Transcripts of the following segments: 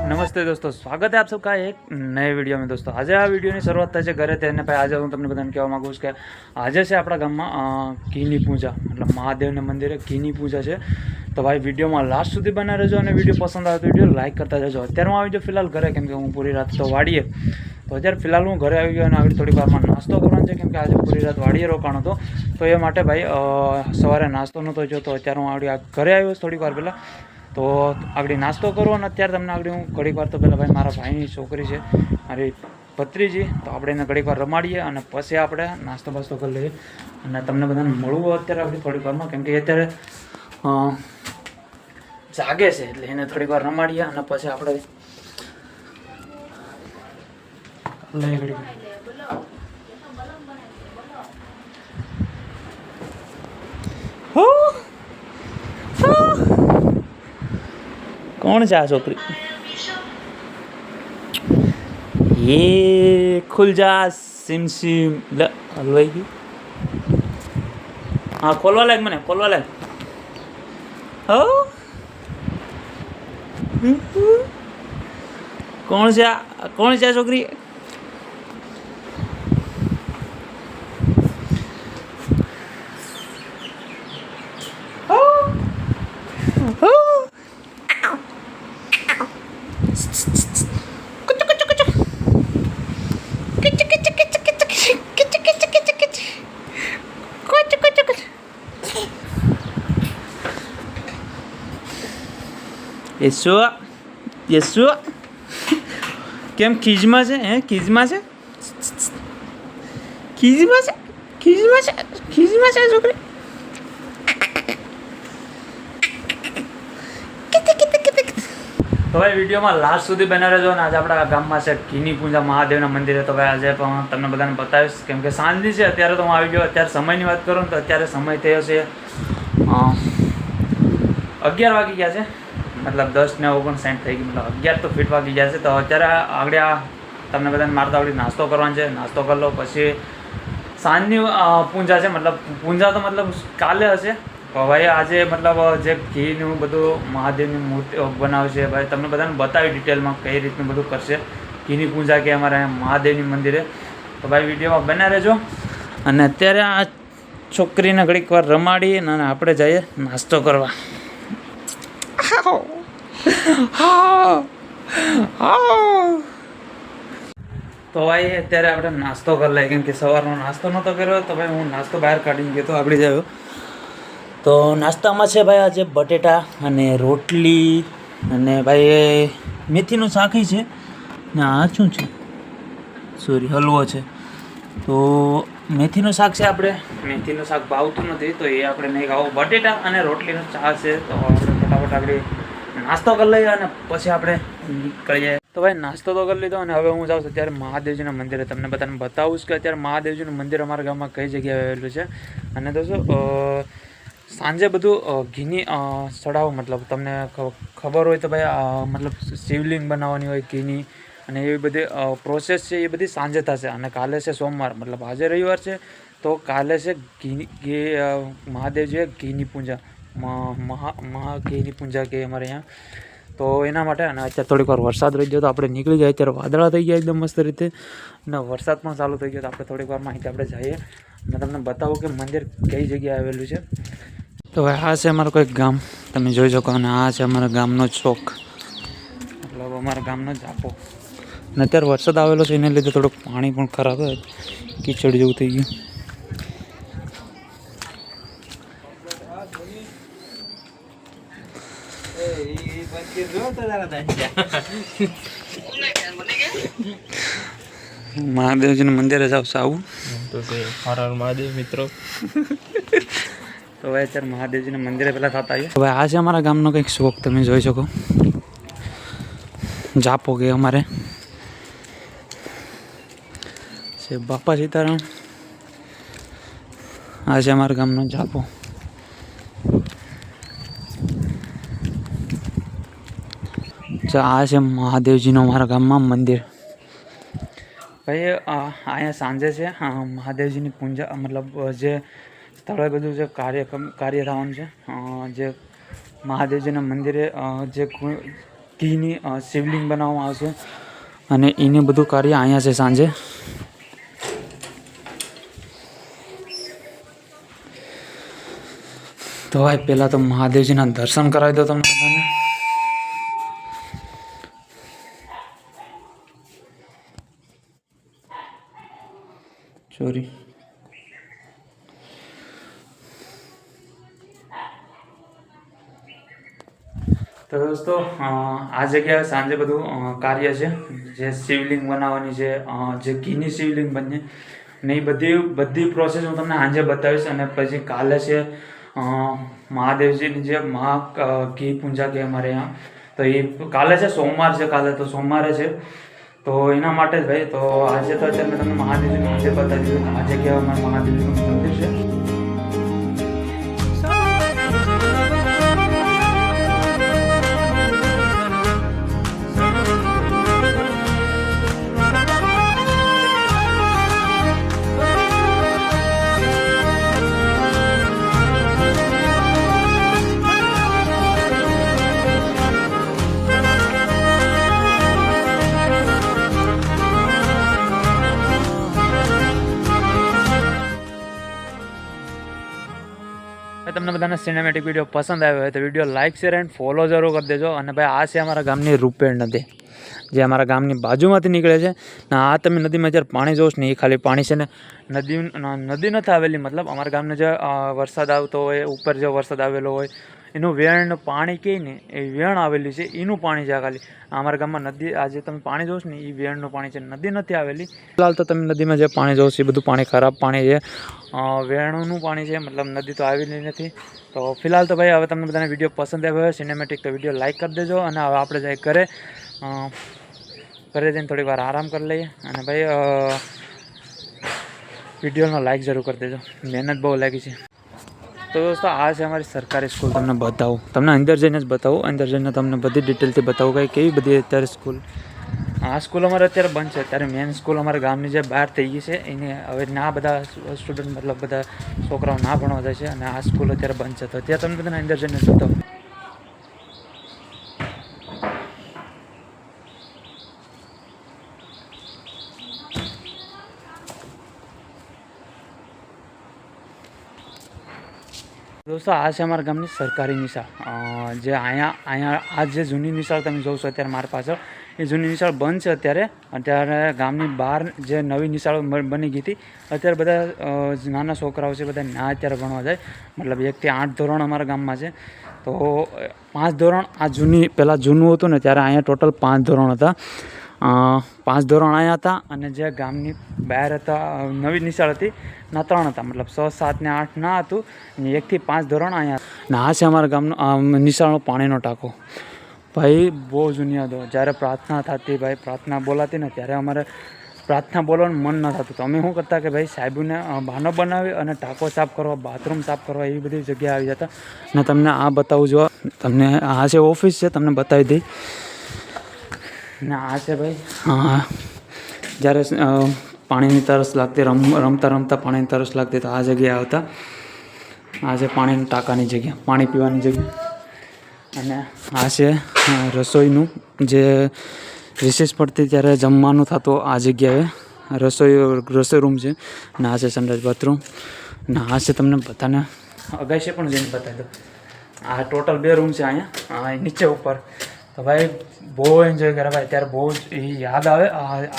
नमस्ते दोस्तों, स्वागत है आप सबका एक नए वीडियो में। दोस्तों आज आ वीडियोની શરૂઆત થાય છે ઘરેથી અને ભાઈ આજે હું તમને બધાને કહેવા માગું છું કે આજે છે આપણા ગામમાં ઘીની પૂજા, મતલબ મહાદેવના મંદિરે ઘીની પૂજા છે। તો ભાઈ વિડીયોમાં લાસ્ટ સુધી બના રહેજો અને વિડીયો પસંદ આવે તો વિડીયો લાઇક કરતા જજો। અત્યારે હું આવી ગયો ફિલહાલ ઘરે, કેમ કે હું પૂરી રાત તો વાડીએ, તો અત્યારે ફિલહાલ હું ઘરે આવી ગયો અને આગળ થોડીક વારમાં નાસ્તો કરવાનો છે, કેમ કે આજે પૂરી રાત વાડીએ રોકાણો હતો, તો એ માટે ભાઈ સવારે નાસ્તો નહોતો જોતો। અત્યારે હું આગળ ઘરે આવ્યો થોડીક વાર પહેલાં, તો આગળ નાસ્તો કરો અને અત્યારે તમને આગળ હું ઘડીક વાર તો પહેલાં ભાઈ મારા ભાઈની છોકરી છે, મારી ભત્રીજી, તો આપણે એને ઘડીક વાર રમાડીએ અને પછી આપણે નાસ્તો બાસ્તો કરી લઈએ અને તમને બધાને મળવું અત્યારે આપણી થોડીક વારમાં, કેમ કે અત્યારે જાગે છે એટલે એને થોડીક વાર રમાડીએ અને પછી આપણે લઈએ ઘડીક। कौन सा छोकरी ये खुल जा सिम सिम हलवाई की। हाँ खोलवा लाग, मैंने खोलवा लाग। हो कौन सा छोकरी यशो यशो केम खीजमा से हैं, खीजमा से खीजमा से खीजमा से खीजमा से छोकरी तो भाई विडियो में लास्ट सुधी बना रहो। आज अपना गाम में से घीनी पूजा महादेवना मंदिर, तो भाई आज तमने बधाने बतावीश, केम के सांजनी छे अत्यारे तो हूँ आई गयो। अत्यारे समयनी वात करूँ तो अत्यारे समय थयो छे 11 वागी गया छे, मतलब 10 ने 59 થઈ ગઈ, मतलब 11 તો ફીટ વાગી ગયા છે। તો અત્યારે આગળ તમને બધાને મારતા આવડી નાસ્તો કરવાનો છે, નાસ્તો કરી લો પછી સાંજની પૂજા છે, मतलब પૂજા તો मतलब કાલે હશે, તો ભાઈ આજે मतलब જે ઘીનું બધું મહાદેવની મૂર્તિ બનાવશે ભાઈ, તમને બધાને બતાવી ડિટેલમાં કઈ રીતનું બધું કરશે ઘીની પૂજા કે અમારે મહાદેવની મંદિરે। તો ભાઈ વિડીયોમાં બના રહેજો અને અત્યારે આ છોકરીને ઘડીક વાર રમાડી અને આપણે જઈએ નાસ્તો કરવા। तो भाई अत्यारे આપણે નાસ્તો કરી લઈએ, કેમ કે સવારનો નાસ્તો નહોતો કર્યો, તો ભાઈ હું નાસ્તો બહાર કાઢીને ગયો તો આગળ જાયો। તો નાસ્તામાં છે ભાઈ આજે બટેટા અને રોટલી અને ભાઈ મેથીનું શાક છે ને આ શું છે, સોરી હલવો છે। તો મેથીનું શાક છે, આપણે મેથીનું શાક ભાવતું નથી તો એ આપણે નહીં ખાવું, બટેટા અને રોટલીનો ચા છે। તો આપણે ફટાફટ આગળ નાસ્તો કરી લઈએ અને પછી આપણે નીકળી જાય। તો ભાઈ નાસ્તો તો કરી લીધો અને હવે હું જાઉં છું અત્યારે મહાદેવજીના મંદિરે। તમને બધાને બતાવું કે અત્યારે મહાદેવજીનું મંદિર અમારા ગામમાં કઈ જગ્યાએ આવેલું છે। અને દોસ્તો સાંજે બધું ઘીની ચડાવો, मतलब તમને ખબર હોય તો ભાઈ मतलब શિવલિંગ બનાવવાની હોય ઘીની, અને એવી બધી પ્રોસેસ છે એ બધી સાંજે થશે। અને કાલે છે સોમવાર, मतलब આજે રવિવાર છે તો કાલે છે ઘી મહાદેવજીએ ઘીની પૂજા, ઘીની પૂજા કે અમારે અહીંયા, તો એના માટે। અને અત્યારે થોડીક વાર વરસાદ રહી ગયો તો આપણે નીકળી જાય, અત્યારે વાદળા થઈ ગયા એકદમ મસ્ત રીતે અને વરસાદ પણ ચાલુ થઈ ગયો, તો આપણે થોડીક વારમાં અહીંથી આપણે જઈએ અને તમને બતાવું કે મંદિર કઈ જગ્યાએ આવેલું છે। તો ભાઈ આ છે અમારું કોઈક ગામ, તમે જોઈ શકો, અને આ છે અમારા ગામનો ચોક, મતલબ અમારા ગામનો જાપો। અને અત્યારે વરસાદ આવેલો છે એને લીધે થોડુંક પાણી પણ ખરાબ હોય, કીચડ જેવું થઈ ગયું। મહાદેવજીનું મંદિર જ આવશે આવું તો હર હર મહાદેવ મિત્રો। તો ભાઈ અત્યારે મહાદેવજીના મંદિરે પહેલાં થતા આવીએ। તો ભાઈ આ છે અમારા ગામનો કંઈક શોખ, તમે જોઈ શકો, જાપો કે અમારે છે બાપા સીતારામ. આ છે અમારા ગામનો જાપો. આ છે મહાદેવજીનું અમારા ગામમાં મંદિર. ભાઈ અહીંયા સાંજે છે મહાદેવજીની પૂજા, મતલબ જે સ્થળે બધું જે કાર્ય થવાનું છે, જે મહાદેવજીના મંદિરે જે ઘીની શિવલિંગ બનાવવામાં આવશે અને એને બધું કાર્ય અહીંયા છે સાંજે. તો ભાઈ પહેલાં તો મહાદેવજીના દર્શન કરાવી દો તમને બધાને. ચોરી તો દોસ્તો આ જગ્યાએ સાંજે બધું કાર્ય છે, જે શિવલિંગ બનાવવાની છે, જે ઘીની શિવલિંગ બને ને એ બધી પ્રોસેસ હું તમને સાંજે બતાવીશ. અને પછી કાલે છે મહાદેવજીની જે ઘી પૂજા કે અમારે અહીંયા, તો એ કાલે છે, સોમવાર છે કાલે, તો સોમવારે છે. તો એના માટે જ ભાઈ, તો આજે તો અત્યારે મેં તમને મહાદેવજીનું મંદિર બતાવી દીધું. આ જગ્યાએ અમારું મહાદેવજીનું મંદિર છે. તમને બધાને સિનેમેટિક વિડીયો પસંદ આવ્યો હોય તો video like, share and follow જરૂર કરી દેજો. અને ભાઈ આ છે અમારા ગામની રૂપેણ નદી, જે અમારા ગામની બાજુમાંથી નીકળે છે. ને આ તમે નદીમાં જ્યારે પાણી જોશ ને એ ખાલી પાણી છે ને નદી નથી આવેલી, મતલબ અમારા ગામને જે વરસાદ આવતો હોય, ઉપર જે વરસાદ આવેલો હોય એનું વેણ પાણી કહે ને એ વેણ આવેલી છે, એનું પાણી છે ખાલી. અમારા ગામમાં નદી આજે તમે પાણી જોશ ને એ વેણનું પાણી છે, નદી નથી આવેલી. ફિલહાલ તો તમે નદીમાં જે પાણી જોશ એ બધું પાણી ખરાબ પાણી છે, વેણનું પાણી છે, મતલબ નદી તો આવેલી નથી. તો ફિલહાલ તો ભાઈ હવે તમને બધાને વિડીયો પસંદ આવ્યો હોય સિનેમેટિક, તો વિડીયો લાઇક કરી દેજો. અને હવે આપણે જાય ઘરે જઈને થોડી વાર આરામ કરી લઈએ. અને ભાઈ વિડીયોનો લાઇક જરૂર કરી દેજો, મહેનત બહુ લાગી છે. તો દોસ્તો આ છે અમારી સરકારી સ્કૂલ. તમને બતાવું, તમને અંદર જઈને જ બતાવું, અંદર જઈને તમને બધી ડિટેલથી બતાવું કે કેવી બધી અત્યારે સ્કૂલ. આ સ્કૂલ અમારે અત્યારે બંધ છે. અત્યારે મેન સ્કૂલ અમારા ગામની જે બહાર થઈ ગઈ છે, એને હવે ના બધા સ્ટુડન્ટ, મતલબ બધા છોકરાઓ ના ભણવા જાય છે, અને આ સ્કૂલ અત્યારે બંધ છે. તો ત્યાં તમને બધાને અંદર જઈને બતાવું. દોસ્તો આ છે અમારા ગામની સરકારી નિશાળ. જે અહીંયા આ જે જૂની નિશાળ તમે જોશો અત્યારે મારી પાછળ, એ જૂની નિશાળ બંધ છે અત્યારે ગામની બહાર જે નવી નિશાળો બની ગઈ હતી. અત્યારે બધા નાના છોકરાઓ છે, બધા ના અત્યારે ભણવા જાય, મતલબ 1 થી 8 ધોરણ અમારા ગામમાં છે. તો 5 ધોરણ આ પહેલાં જૂનું હતું ને ત્યારે અહીંયા ટોટલ 5 ધોરણ હતા. 5 ધોરણ અહીંયા હતા, અને જે ગામની બહાર હતા નવી નિશાળ હતી ના 3 હતા, મતલબ 6, 7 ને 8 ના હતું, અને 1 થી 5 ધોરણ અહીંયા. ને આ છે અમારા ગામનો નિશાળનો પાણીનો ટાંકો. ભાઈ બહુ જૂની હતો. જ્યારે પ્રાર્થના થતી, ભાઈ પ્રાર્થના બોલાતી ને ત્યારે અમારે પ્રાર્થના બોલવાનું મન ન થતું. તો અમે શું કરતા કે ભાઈ સાહેબને બહાનો બનાવી અને ટાંકો સાફ કરવા, બાથરૂમ સાફ કરવા, એવી બધી જગ્યાએ આવી જતા. ને તમને આ બતાવું જો, તમને આ છે ઓફિસ છે, તમને બતાવી દઈ. ને આ છે ભાઈ જ્યારે પાણીની તરસ લાગતી, રમતા રમતા પાણીની તરસ લાગતી તો આ જગ્યાએ આવતા. આ છે પાણીની ટાંકાની જગ્યા, પાણી પીવાની જગ્યા. અને આ છે રસોઈનું, જે રિસેસ પડતી ત્યારે જમવાનું થતું આ જગ્યાએ. રસોઈ રૂમ છે. ને આ છે સંડાસ બાથરૂમ. ને આ છે તમને બધાને અગાશી પણ જઈને બતાવી દો. આ ટોટલ 2 રૂમ છે અહીંયા નીચે ઉપર. તો ભાઈ બહુ એન્જોય કરે ભાઈ. ત્યારે બહુ જ યાદ આવે.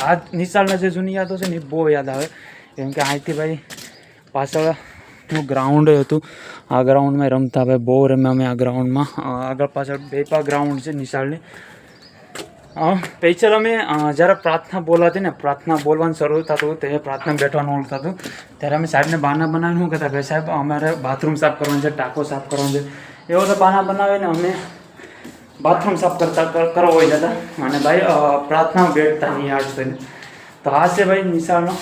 આ નિશાળના જે જૂની યાદો છે ને એ બહુ યાદ આવે, કેમ કે અહીંથી ભાઈ પાછળનું ગ્રાઉન્ડ હતું. આ ગ્રાઉન્ડમાં રમતા ભાઈ, બહુ રમે અમે આ ગ્રાઉન્ડમાં. આગળ પાછળ 2 ગ્રાઉન્ડ છે નિશાળની. પેચર અમે જ્યારે પ્રાર્થના બોલાતી ને, પ્રાર્થના બોલવાનું શરૂ થતું, તે પ્રાર્થના બેઠવાનું થતું, ત્યારે અમે સાહેબને બહાના બનાવીને શું કહેતા કે સાહેબ અમારે બાથરૂમ સાફ કરવાનું છે, ટાંકો સાફ કરવાનો છે. એવો તો બહાના બનાવીને અમે બાથરૂમ સાફ કરવા હોય જતા. અને ભાઈ પ્રાર્થના બેઠતા નહીં યાદ થઈને. તો તો આ છે ભાઈ નિશાળનો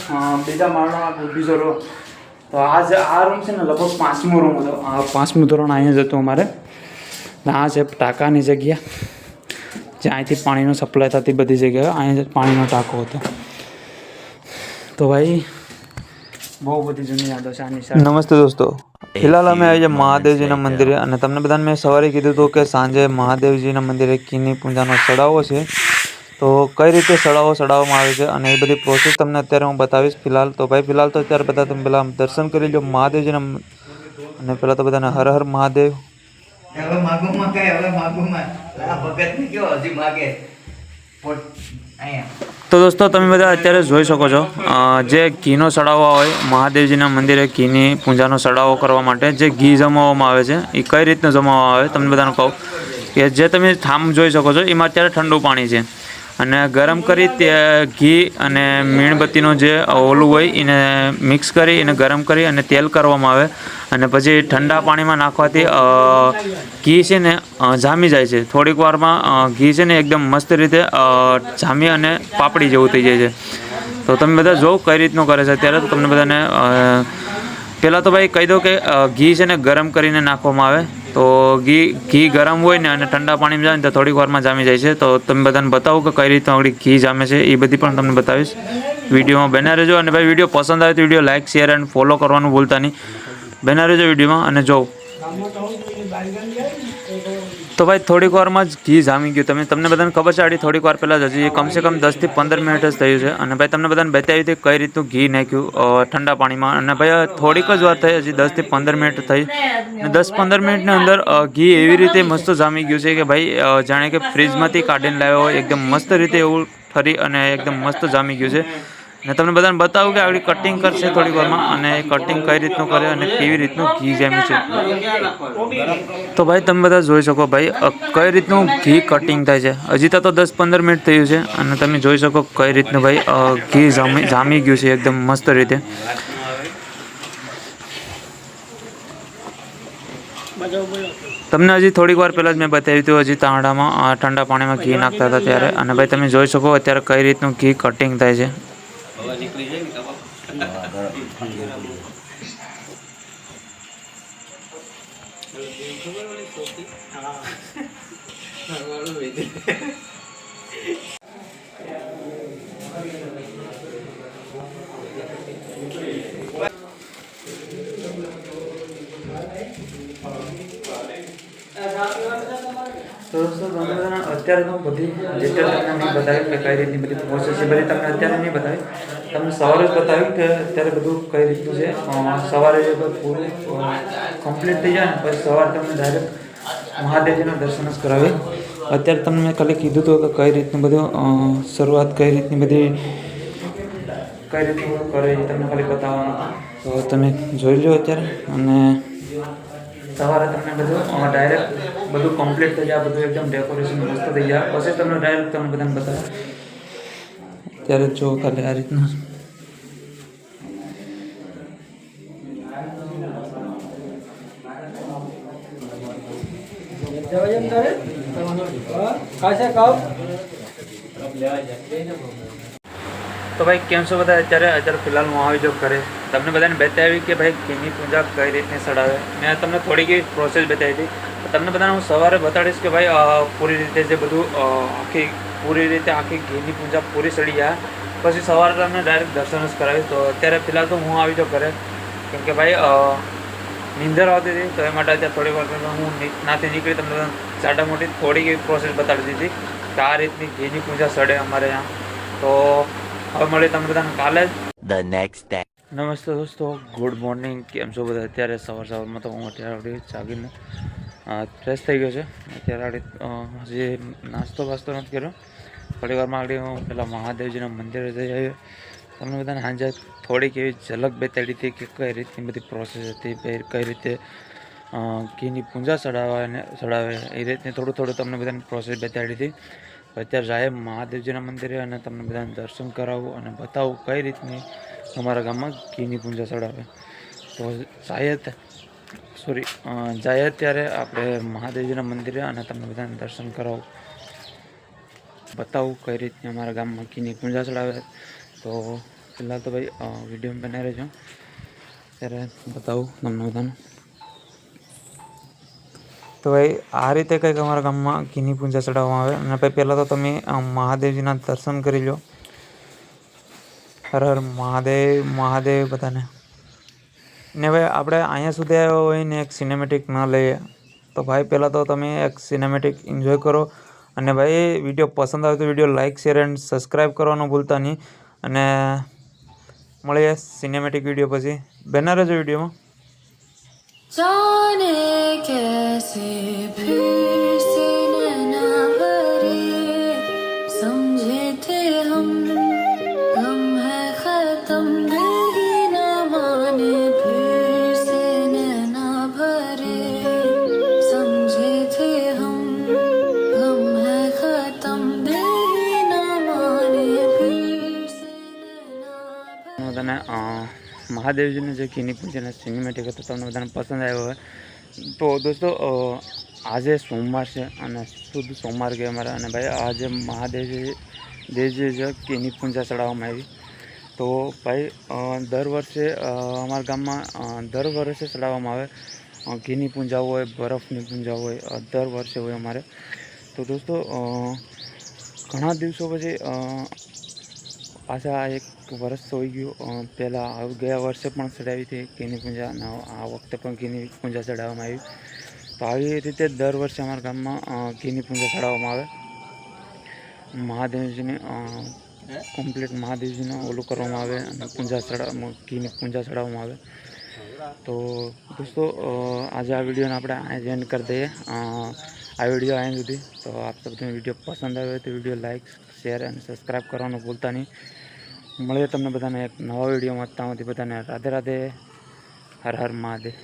બીજા માળનો બીજો રૂમ. તો આ રૂમ છે ને લગભગ 5મો રૂમ હતો. 5મું ધોરણ અહીંયા જ હતું અમારે. આ છે ટાંકાની જગ્યા, જ્યાં અહીંથી પાણીનો સપ્લાય થતી બધી જગ્યાએ અહીંયા પાણીનો ટાંકો હતો. તો ભાઈ બહુ બધી જૂની યાદો છે આ નિશાળ. નમસ્તે દોસ્તો, ફિલહાલ અમે આવી જાય મહાદેવજીના મંદિરે અને તમને બધાને મેં સવારે કીધું હતું કે સાંજે મહાદેવજીના મંદિરે કીની પૂજાનો સડાવો છે. તો કઈ રીતે સડાવવામાં આવે છે અને એ બધી પ્રોસેસ તમને અત્યારે હું બતાવીશ. ફિલહાલ તો અત્યારે બધા તમે પહેલાં દર્શન કરી લો મહાદેવજીના. અને પહેલાં તો બધાને હર હર મહાદેવ. તો દોસ્તો તમે બધા અત્યારે જોઈ શકો છો જે ઘીનો સડાવો હોય મહાદેવજીના મંદિરે ઘીની પૂજાનો સડાવો કરવા માટે જે ઘી જમાવવામાં આવે છે એ કઈ રીતનું જમાવવામાં આવે તમને બધાને કહું કે જે તમે થામ જોઈ શકો છો એમાં અત્યારે ઠંડુ પાણી છે અને ગરમ કરી તે ઘી અને મીણબત્તીનું જે ઓલું હોય એને મિક્સ કરી એને ગરમ કરી અને તેલ કરવામાં આવે અને પછી ઠંડા પાણીમાં નાખવાથી ઘી છે ને જામી જાય છે. થોડીક વારમાં ઘી છે ને એકદમ મસ્ત રીતે જામી અને પાપડી જેવું થઈ જાય છે. તો તમે બધા જો કઈ રીતનું કરે છે અત્યારે. તો તમને બધાને પહેલાં તો ભાઈ કહી દો કે ઘી છે ને ગરમ કરીને નાખવામાં આવે. તો ઘી ગરમ હોય ને અને ઠંડા પાણીમાં જાય ને તો થોડીક વારમાં જામી જાય છે. તો તમે બધાને બતાવો કે કઈ રીતનું આગળ ઘી જામે છે એ બધી પણ તમને બતાવીશ. વિડીયોમાં બન્યા રહેજો અને ભાઈ વિડીયો પસંદ આવે તો વિડીયો લાઇક શેર અને ફોલો કરવાનું ભૂલતા નહીં. બન્યા રહેજો વિડીયોમાં અને જો. તો ભાઈ થોડીક વારમાં જ ઘી જામી ગયું. તમને બધાને ખબર છે આડી થોડીક વાર પહેલાં જ હજી કમસે કમ 10 થી 15 મિનિટ જ થયું છે. અને ભાઈ તમને બધાને બતાવી હતી કઈ રીતનું ઘી નાખ્યું ઠંડા પાણીમાં. અને ભાઈ થોડીક જ વાર થઈ, હજી 10 થી 15 મિનિટ થઈ. અને 10-15 મિનિટની અંદર ઘી એવી રીતે મસ્ત જામી ગયું છે કે ભાઈ જાણે કે ફ્રીજમાંથી કાઢીને લાવ્યો હોય એકદમ મસ્ત રીતે એવું ઠરી અને એકદમ મસ્ત જામી ગયું છે. અને તમને બધાને બતાવું કે આગળ કટિંગ કરશે થોડીક વારમાં અને કટિંગ કઈ રીતનું કરે અને કેવી રીતનું ઘી જામ્યું છે. તો ભાઈ તમે બધા જોઈ શકો ભાઈ કઈ રીતનું ઘી કટિંગ થાય છે. હજી તો 10-15 મિનિટ થયું છે અને તમે જોઈ શકો કઈ રીતનું ભાઈ ઘી જામી ગયું છે એકદમ મસ્ત રીતે. તમને હજી થોડીક વાર પહેલાં જ મેં બતાવ્યું હતું હજી તાંડામાં ઠંડા પાણીમાં ઘી નાખતા હતા ત્યારે. અને ભાઈ તમે જોઈ શકો અત્યારે કઈ રીતનું ઘી કટિંગ થાય છે. તો દોસ્તો તમને બધાને અત્યારે તો બધી ડિટેલ તમને નહીં બતાવી કે કઈ રીતની બધી પ્રોસેસ છે બધી તમને અત્યારે નહીં બતાવી. તમને સવારે જ બતાવ્યું કે અત્યારે બધું કઈ રીતનું છે. સવારે પૂરું કમ્પ્લીટ થઈ જાય ને પછી સવારે તમને ડાયરેક્ટ મહાદેવજીના દર્શન જ કરાવી. અત્યારે તમને મેં ખાલી કીધું હતું કે કઈ રીતનું બધું શરૂઆત કઈ રીતની બધી કઈ રીતનું કરે એ તમને ખાલી બતાવવાનું. તો તમે જોઈ લો અત્યારે. અને સવારે તમને બધું ડાયરેક્ટ બધું કમ્પ્લીટ થઈ જાય, બધું એકદમ ડેકોરેશન મસ્ત થઈ જાય પછી તમને ડાયરેક્ટ તમને બધાને બતાવે. ત્યારે જો ખાલી આ રીતના તો ભાઈ કેમ છો બધા. અત્યારે ફિલહાલ હું આવી જો કરે તમને બધાને બતાવી કે ભાઈ ઘીની પૂજા કઈ રીતે સડાવે. મેં તમને થોડીક એવી પ્રોસેસ બતાવી હતી. તમને બધાને હું સવારે બતાડીશ કે ભાઈ પૂરી રીતે જે બધું આખી ઘીની પૂજા પૂરી સડી જાય પછી સવારે તમને ડાયરેક્ટ દર્શન જ કરાવીશ. તો અત્યારે ફિલહાલ તો હું આવી જો કરે કેમ કે ભાઈ નીંદર આવતી હતી તો એ માટે અત્યારે થોડી વાર પહેલાં હું નાથી નીકળી તમને ચાટા મોટી થોડીક એવી પ્રોસેસ બતાવી દીધી કે આ રીતની ઘીની પૂજા સડે અમારે ત્યાં. તો હવે મળીએ તમને બધાને કાલે જ નેક્સ્ટ ડે. નમસ્તે દોસ્તો, ગુડ મોર્નિંગ. કેમ છો બધા. અત્યારે સવારમાં તો હું અત્યારે જાગીને ફ્રેશ થઈ ગયો છે. અત્યારે હજી નાસ્તો નથી કર્યો. થોડી વારમાં આગળ હું પેલા મહાદેવજીના મંદિરે જઈ આવ્યો. તમને બધાને સાંજે થોડીક એવી ઝલક બતાડી હતી કે કઈ રીતની બધી પ્રોસેસ હતી, કઈ રીતે ઘીની પૂજા સડાવે એ રીતની થોડું તમને બધાને પ્રોસેસ બતાડી હતી. અત્યારે જાય મહાદેવજીના મંદિરે અને તમને બધાને દર્શન કરાવું અને બતાવું કઈ રીતની અમારા ગામમાં ઘીની પૂજા ચડાવે. તો જાય ત્યારે આપણે મહાદેવજીના મંદિરે અને તમને બધાને દર્શન કરાવું, બતાવું કઈ રીતની અમારા ગામમાં ઘીની પૂજા ચડાવે. તો ફિલહાલ તો ભાઈ વિડીયો બનાવી રહેજો, ત્યારે બતાવું તમને બધાને. તો ભાઈ આ રીતે કંઈક અમારા ગામમાં ઘીની પૂજા ચડાવવામાં આવે. અને ભાઈ પહેલાં તો તમે મહાદેવજીના દર્શન કરી લો. હર હર મહાદેવ મહાદેવ બધાને. ને ભાઈ આપણે અહીંયા સુધી આવ્યો હોય ને એક સિનેમેટિક ન લઈએ તો ભાઈ પહેલાં તો તમે એક સિનેમેટિક એન્જોય કરો. અને ભાઈ વિડીયો પસંદ આવે તો video like share and subscribe કરવાનું ભૂલતા નહીં. અને મળીએ સિનેમેટિક વિડીયો પછી. બના રહેજો વિડીયોમાં. जाने कैसे फिर से नैना भरे, समझे थे हम गम है खत्म नहीं न माने, फिर से नैना भरे, समझे थे हम गम है खत्म नहीं न माने, फिर से नैना બધાને મહાદેવજીને જે ઘીની પૂજાના સિનેમેટિક હતો તમને બધાને પસંદ આવ્યો હોય તો દોસ્તો આજે સોમવાર છે અને શુદ્ધ સોમવાર ગયા અમારા. અને ભાઈ આજે મહાદેવજી જે ઘીની પૂજા ચડાવવામાં આવી. તો ભાઈ દર વર્ષે અમારા ગામમાં દર વર્ષે ચડાવવામાં આવે. ઘીની પૂજા હોય, બરફની પૂજા હોય, દર વર્ષે હોય અમારે. તો દોસ્તો ઘણા દિવસો પછી પાછા એક વર્ષ હોઈ ગયું. પહેલાં ગયા વર્ષે પણ ચડાવી હતી ઘીની પૂજા અને આ વખતે પણ ઘીની પૂજા ચડાવવામાં આવી. તો આવી રીતે દર વર્ષે અમારા ગામમાં ઘીની પૂજા ચડાવવામાં આવે. મહાદેવજીને કમ્પ્લીટ મહાદેવજીને ઓલું કરવામાં આવે અને ઘીની પૂજા ચડાવવામાં આવે. તો દોસ્તો આજે આ વિડીયોને આપણે અહીં એન્ડ કરી દઈએ. આ વિડીયો અહીં સુધી. તો આપ સૌને વિડીયો પસંદ આવ્યો તો વિડીયો લાઇક શેર અને સબસ્ક્રાઈબ કરવાનું ભૂલતા નહીં. મળીએ તમને બધાને એક નવા વિડીયોમાં. ત્યાં સુધી બધાને રાધે રાધે, હર હર મહાદેવ.